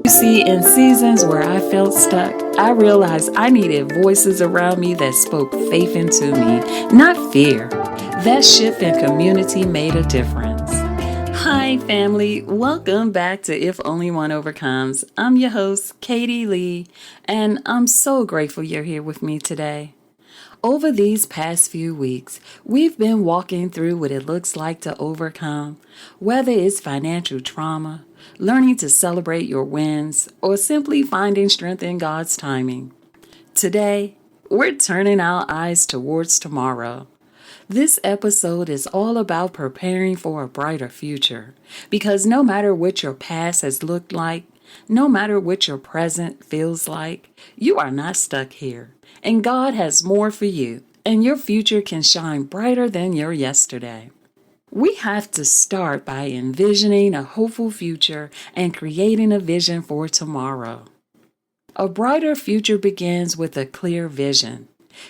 See, in seasons where I felt stuck, I realized I needed voices around me that spoke faith into me, not fear. That shift in community made a difference. Hi, family. Welcome back to If Only One Overcomes. I'm your host, Katie Lee, and I'm so grateful you're here with me today. Over these past few weeks, we've been walking through what it looks like to overcome, whether it's financial trauma, learning to celebrate your wins, or simply finding strength in God's timing. Today, we're turning our eyes towards tomorrow. This episode is all about preparing for a brighter future, because no matter what your past has looked like, no matter what your present feels like, you are not stuck here. And God has more for you, and your future can shine brighter than your yesterday. We have to start by envisioning a hopeful future and creating a vision for tomorrow. A brighter future begins with a clear vision.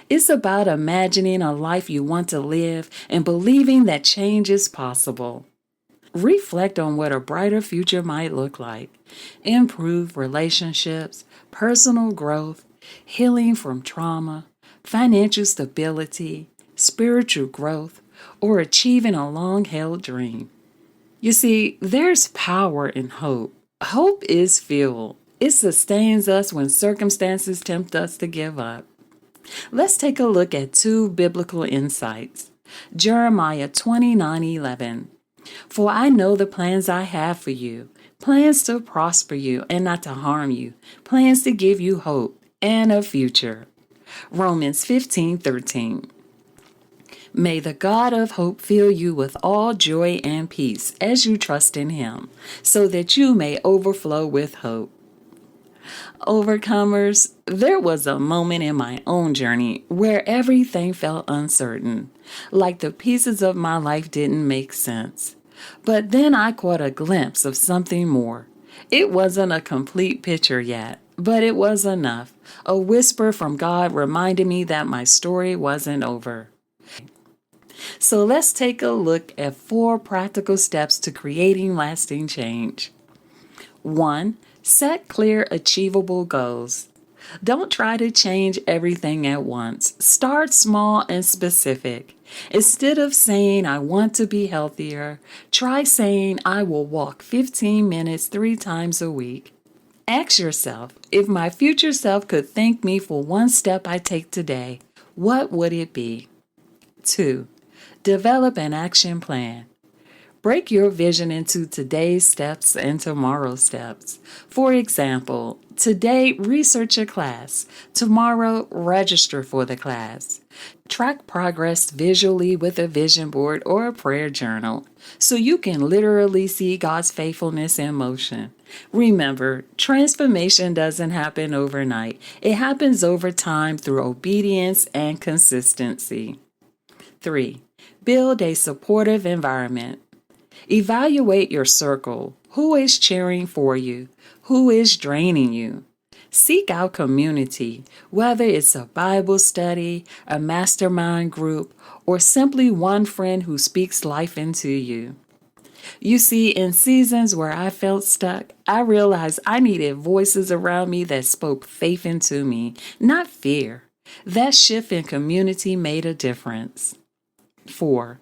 It's about imagining a life you want to live and believing that change is possible. Reflect on what a brighter future might look like. Improved relationships, personal growth, healing from trauma, financial stability, spiritual growth, or achieving a long-held dream. You see, there's power in hope. Hope is fuel. It sustains us when circumstances tempt us to give up. Let's take a look at two biblical insights. Jeremiah 29:11. For I know the plans I have for you, plans to prosper you and not to harm you, plans to give you hope and a future. Romans 15:13. May the God of hope fill you with all joy and peace as you trust in Him, so that you may overflow with hope. Overcomers, there was a moment in my own journey where everything felt uncertain, like the pieces of my life didn't make sense. But then I caught a glimpse of something more. It wasn't a complete picture yet, but it was enough. A whisper from God reminded me that my story wasn't over. So let's take a look at 4 practical steps to creating lasting change. 1. Set clear, achievable goals. Don't try to change everything at once. Start small and specific. Instead of saying, I want to be healthier, try saying, I will walk 15 minutes 3 times a week. Ask yourself, if my future self could thank me for one step I take today, what would it be? 2. Develop an action plan. Break your vision into today's steps and tomorrow's steps. For example, today, research a class. Tomorrow, register for the class. Track progress visually with a vision board or a prayer journal, so you can literally see God's faithfulness in motion. Remember, transformation doesn't happen overnight. It happens over time through obedience and consistency. 3. Build a supportive environment. Evaluate your circle. Who is cheering for you? Who is draining you? Seek out community, whether it's a Bible study, a mastermind group, or simply one friend who speaks life into you. You see, in seasons where I felt stuck, I realized I needed voices around me that spoke faith into me, not fear. That shift in community made a difference. 4.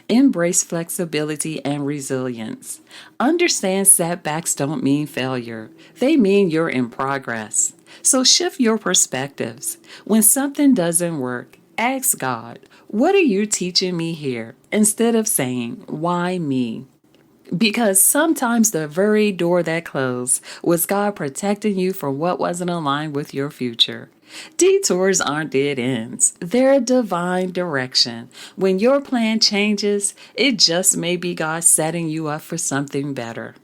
Embrace flexibility and resilience. Understand setbacks don't mean failure. They mean you're in progress. So shift your perspectives. When something doesn't work, ask God, what are you teaching me here? Instead of saying, why me? Because sometimes the very door that closed was God protecting you from what wasn't aligned with your future. Detours aren't dead ends. They're a divine direction. When your plan changes, it just may be God setting you up for something better.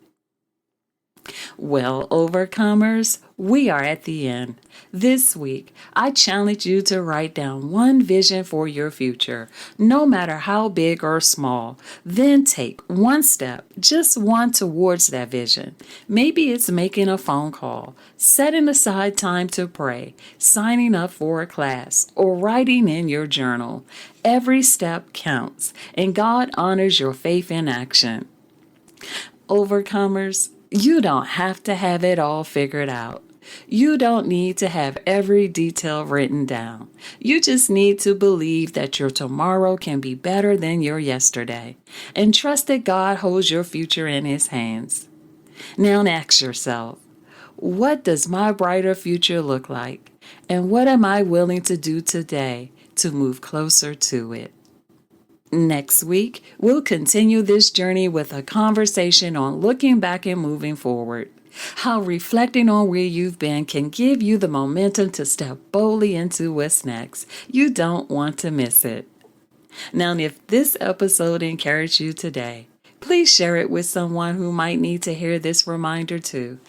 Well, overcomers, we are at the end. This week, I challenge you to write down one vision for your future, no matter how big or small. Then take one step, just one towards that vision. Maybe it's making a phone call, setting aside time to pray, signing up for a class, or writing in your journal. Every step counts, and God honors your faith in action. Overcomers, You don't have to have it all figured out. You don't need to have every detail written down. You just need to believe that your tomorrow can be better than your yesterday and trust that God holds your future in His hands. Now ask yourself, what does my brighter future look like? And what am I willing to do today to move closer to it? Next week, we'll continue this journey with a conversation on looking back and moving forward. How reflecting on where you've been can give you the momentum to step boldly into what's next. You don't want to miss it. Now, if this episode encouraged you today, please share it with someone who might need to hear this reminder too.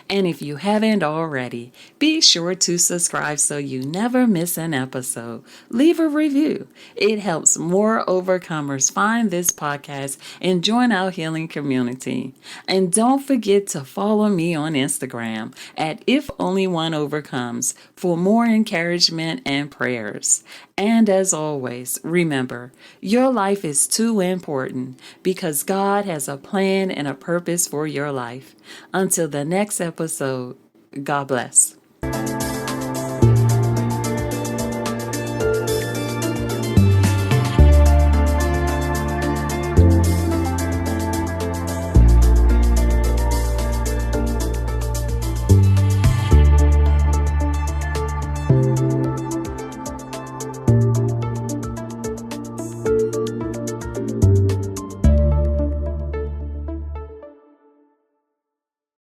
And if you haven't already, be sure to subscribe so you never miss an episode. Leave a review. It helps more overcomers find this podcast and join our healing community. And don't forget to follow me on Instagram at If Only One Overcomes for more encouragement and prayers. And as always, remember, your life is too important because God has a plan and a purpose for your life. Until the next episode, God bless.